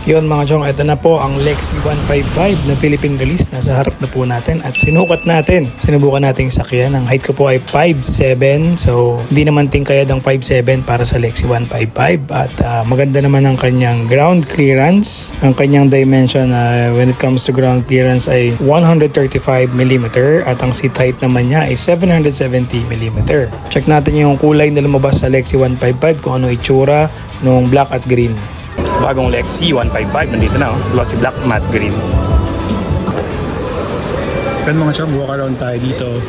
Yun mga chong, ito na po ang Lexi 155 na Philippine release. Nasa harap na po natin at sinukat natin. Sinubukan nating sakyan. Ang height ko po ay 5'7". So hindi naman tingkayad ang 5'7" para sa Lexi 155. At maganda naman ang kanyang ground clearance. Ang kanyang dimension when it comes to ground clearance ay 135mm. At ang seat height naman niya ay 770mm. Check natin yung kulay na lumabas sa Lexi 155 kung ano itsura nung black at green. Bagong Lexi 155 nandito na, glossy black matte green. Pero mga chong, walk around tayo dito.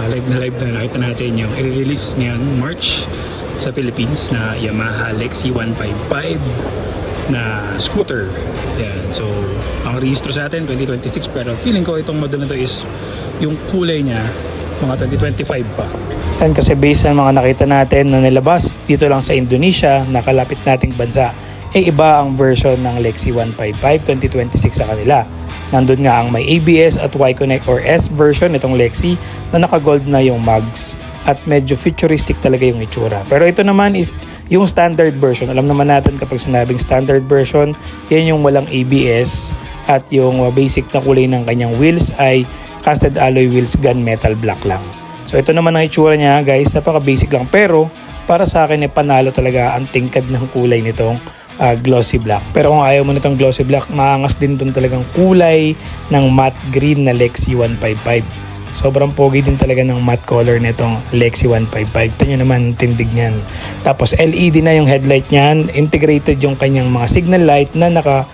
Live na nakita natin yung i-release ngayon March sa Philippines na Yamaha Lexi 155 na scooter. Yan. So ang rehistro sa atin 2026, pero feeling ko itong model na to is yung kulay niya mga 2025 pa. Yan kasi based sa mga nakita natin na nilabas dito lang sa Indonesia, nakalapit nating bansa, iba ang version ng Lexi 155 2026 sa kanila. Nandun nga ang may ABS at Y-Connect or S version itong Lexi na naka-gold na yung mugs at medyo futuristic talaga yung itsura. Pero ito naman is yung standard version. Alam naman natin kapag sinabing standard version, yan yung walang ABS at yung basic na kulay ng kanyang wheels ay casted alloy wheels, gunmetal black lang. So ito naman ang itsura niya guys, napaka-basic lang pero para sa akin panalo talaga ang tingkad ng kulay nitong glossy black. Pero kung ayaw mo nitong glossy black, maangas din doon talagang kulay ng matte green na Lexi 155. Sobrang pogi din talaga ng matte color nitong Lexi 155. Ito nyo naman tindig niyan. Tapos LED na yung headlight niyan. Integrated yung kanyang mga signal light na naka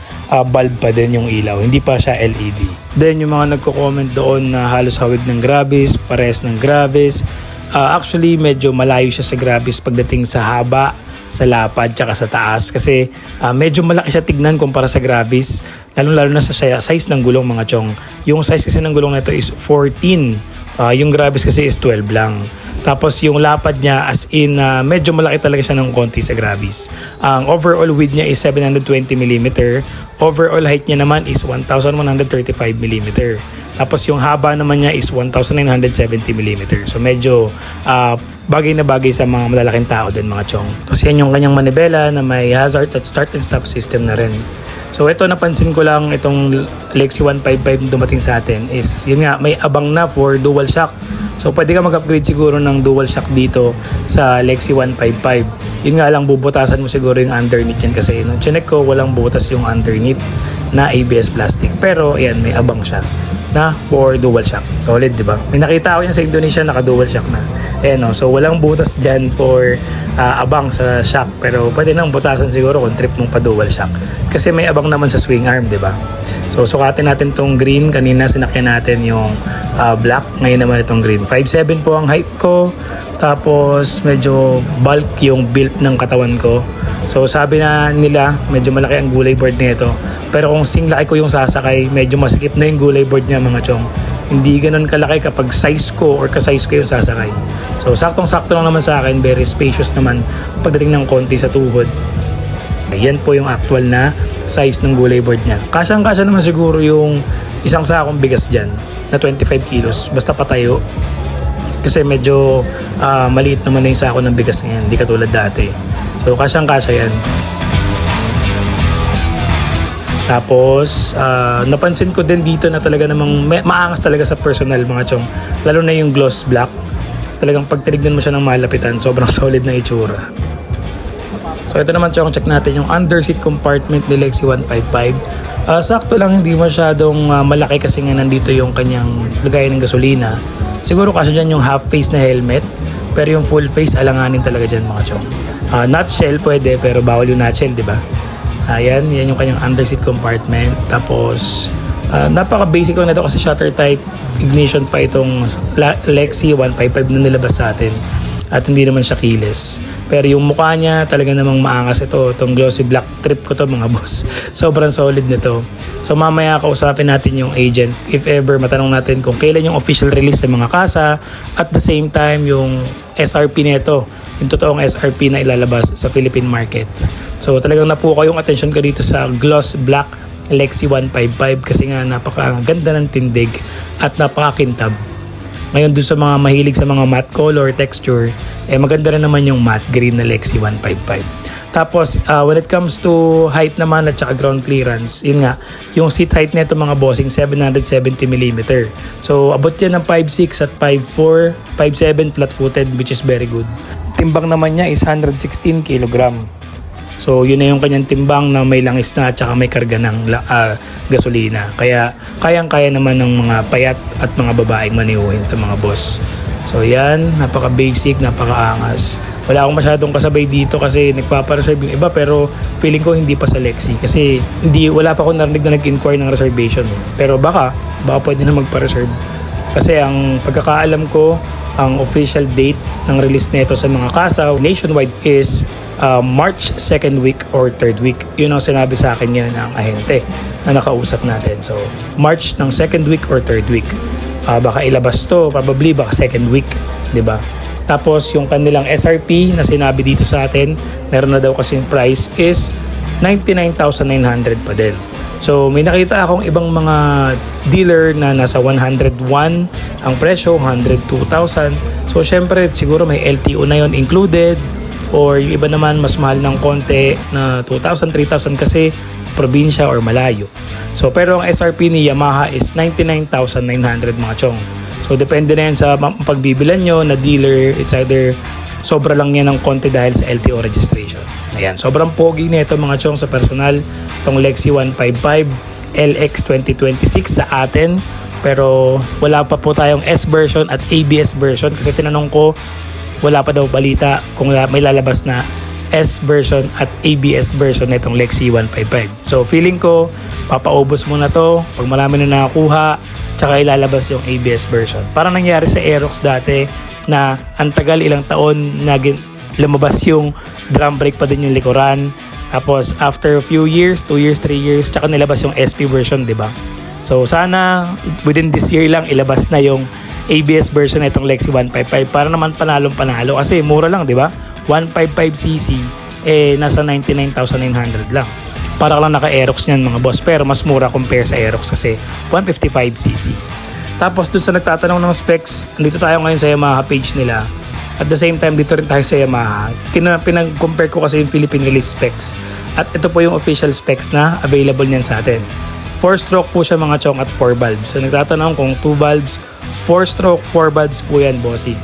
bulb pa din yung ilaw. Hindi pa siya LED. Then yung mga nagko-comment doon na halos hawig ng Gravis, pares ng Gravis. Actually medyo malayo siya sa Gravis pagdating sa haba, sa lapad, tsaka sa taas kasi medyo malaki siya tignan kumpara sa Gravis, lalo na sa size ng gulong mga chong. Yung size kasi ng gulong nito is 14, yung Gravis kasi is 12 lang. Tapos yung lapad niya as in medyo malaki talaga siya ng konti sa Gravis. Ang overall width niya is 720mm, overall height niya naman is 1135mm. Tapos yung haba naman niya is 1970mm. So medyo bagay na bagay sa mga malalaking tao din mga chong. Tapos yan yung kanyang manibela na may hazard at start and stop system na rin. So ito napansin ko lang itong Lexi 155 dumating sa atin is yun nga may abang na for dual shock. So pwede ka mag-upgrade siguro ng dual shock dito sa Lexi 155. Yun nga lang bubutasan mo siguro yung underneath yan kasi nung chinek ko walang butas yung underneath na ABS plastic. Pero ayan may abang siya na for dual shock. Solid, di ba? May nakita ako yan sa Indonesia, naka-dual shock na. Ayan, no? So walang butas dyan for abang sa shock. Pero pwede nang butasan siguro kung trip mong pa-dual shock. Kasi may abang naman sa swing arm, di ba? So sukatin natin tong green. Kanina sinakyan natin yung black. Ngayon naman itong green. 5'7" po ang height ko. Tapos medyo bulk yung build ng katawan ko. So sabi na nila medyo malaki ang gulay board nito. Pero kung singlaki ko yung sasakay, medyo masikip na yung gulay board niya mga chong. Hindi ganun kalaki kapag size ko or ka-size ko yung sasakay. So saktong-sakto lang naman sa akin, very spacious naman pagdating ng konti sa tuhod. Yan po yung actual na size ng gulay board niya. Kasyang-kasya naman siguro yung isang sakong bigas dyan na 25 kilos. Basta patayo. Kasi medyo maliit naman na yung sako ng bigas ngayon. Hindi katulad dati. So kasyang-kasya yan. Tapos napansin ko din dito na talaga namang maangas talaga sa personal mga chong. Lalo na yung gloss black. Talagang pag tinignan mo siya ng malapitan, sobrang solid na itsura. So ito naman chong, check natin yung underseat compartment ni Lexi 155. Sakto lang, hindi masyadong malaki kasi nga nandito yung kanyang lagayan ng gasolina. Siguro kasi dyan yung half face na helmet. Pero yung full face, alanganin talaga dyan mga chong. Nutshell pwede, pero bawal yung nutshell, di ba? Ayan, yan yung kanyang underseat compartment. Tapos, napaka-basic lang nito kasi shutter type ignition pa itong Lexi 155 na nilabas sa atin. At hindi naman siya keyless. Pero yung mukha niya talaga namang maangas ito. Itong glossy black, trip ko to mga boss. Sobrang solid nito. So mamaya kausapin natin yung agent. If ever matanong natin kung kailan yung official release sa mga kasa. At the same time yung SRP nito. Yung totoong SRP na ilalabas sa Philippine market. So talagang napukaw yung attention ko dito sa gloss black Lexi 155 kasi nga napakaganda ng tindig at napakakintab. Ngayon doon sa mga mahilig sa mga matte color texture, maganda rin naman yung matte green na Lexi 155. Tapos, when it comes to height naman at saka ground clearance, yun nga, yung seat height nito mga bossing, 770mm. So, abot yan ng 5'6" at 5'4", 5'7" flat-footed, which is very good. Timbang naman niya is 116 kg. So, yun na yung kanyang timbang na may langis na at saka may karga ng gasolina. Kaya, kayang-kaya naman ng mga payat at mga babaeng maniuhin ito mga boss. So yan, napaka-basic, napaka-angas. Wala akong masyadong kasabay dito kasi nagpapareserve yung iba pero feeling ko hindi pa sa Lexi kasi wala pa akong narinig na nag-inquire ng reservation. Pero baka pwede na magpa-reserve. Kasi ang pagkakaalam ko, ang official date ng release nito sa mga kasa nationwide is March 2nd week or 3rd week. Yun ang sinabi sa akin yan ng ahente na nakausap natin. So March ng 2nd week or 3rd week. Baka ilabas to, probably baka 2nd week, 'di ba? Tapos yung kanilang SRP na sinabi dito sa atin, meron na daw kasi yung price is 99,900 pa din. So may nakita akong ibang mga dealer na nasa 101 ang presyo, 102,000. So syempre siguro may LTO na yon included or yung iba naman mas mahal ng konti na 2,000, 3,000 kasi probinsya or malayo. So pero ang SRP ni Yamaha is 99,900 mga chong. So depende na yan sa pagbibilan nyo na dealer. It's either sobra lang yan ng konti dahil sa LTO registration. Ayan, sobrang pogi nito mga chong sa personal. Itong Lexi 155 LX 2026 sa atin. Pero wala pa po tayong S version at ABS version kasi tinanong ko wala pa daw balita kung may lalabas na S version at ABS version nitong Lexi 155. So feeling ko papaubos muna to pag marami na nakakuha tsaka ilalabas yung ABS version. Parang nangyari sa Aerox dati na ang tagal ilang taon na lumabas yung drum brake pa din yung likuran. Tapos after a few years, 2 years, 3 years, tsaka nilabas yung SP version, di ba? So sana within this year lang ilabas na yung ABS version nitong Lexi 155 para naman panalo kasi mura lang, di ba? 155cc nasa 99,900 lang. Para ka lang naka-Aerox niyan mga boss, pero mas mura compare sa Aerox kasi 155cc. Tapos dun sa nagtatanong ng specs, dito tayo ngayon sa Yamaha page nila. At the same time dito rin tayo sa Yamaha. Pinag-compare ko kasi yung Philippine release specs. At ito po yung official specs na available niyan sa atin. 4-stroke po siya mga chong at 4 valves. So nagtatanong kung 2 valves, 4-stroke, 4 valves po yan bossy.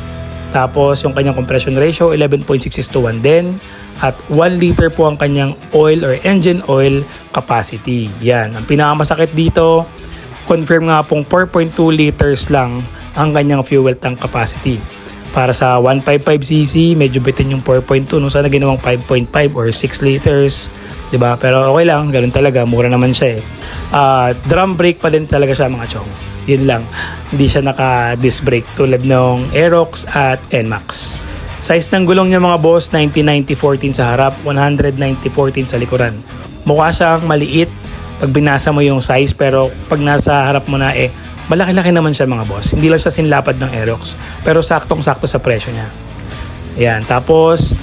Tapos yung kanyang compression ratio 11.6:1 din at 1 liter po ang kanyang oil or engine oil capacity. Yan, ang pinakamasakit dito, confirm nga pong 4.2 liters lang ang kanyang fuel tank capacity. Para sa 155cc, medyo bitin yung 4.2, no? Sana ginawang 5.5 or 6 liters, 'di ba? Pero okay lang, ganoon talaga, mura naman siya eh. Drum brake pa din talaga siya mga chong. Yun lang, hindi siya naka-disc brake tulad ng Aerox at NMAX. Size ng gulong niya mga boss, 90-90-14 sa harap, 190-14 sa likuran. Mukha siyang maliit pag binasa mo yung size, pero pag nasa harap mo na malaki-laki naman siya mga boss. Hindi lang siya sinlapad ng Aerox, pero saktong-sakto sa presyo niya. Ayan, tapos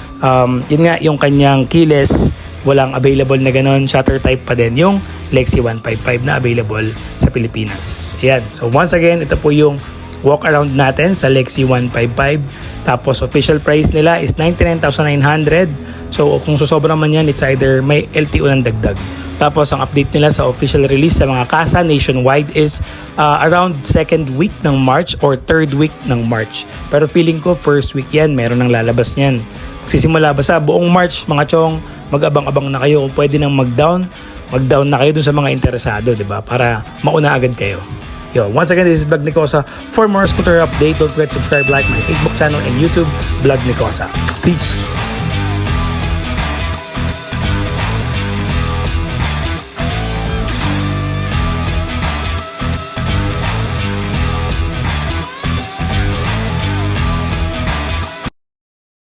yun nga, yung kanyang keyless, walang available na ganon, shutter type pa din yung Lexi 155 na available sa Pilipinas. Ayan. So once again, ito po yung walk around natin sa Lexi 155. Tapos official price nila is 99,900. So kung susobra man yan, it's either may LTO ng dagdag. Tapos ang update nila sa official release sa mga kasa nationwide is around 2nd week ng March or 3rd week ng March. Pero feeling ko first week yan, meron nang lalabas niyan. Magsisimula ba sa buong March mga chong, mag-abang-abang na kayo kung pwede nang mag-down na kayo dun sa mga interesado, 'di ba? Para mauna agad kayo. Yo, once again, this is Vlog Nicosa. For more scooter update, don't forget to subscribe, like my Facebook channel and YouTube, Vlog Nicosa. Peace!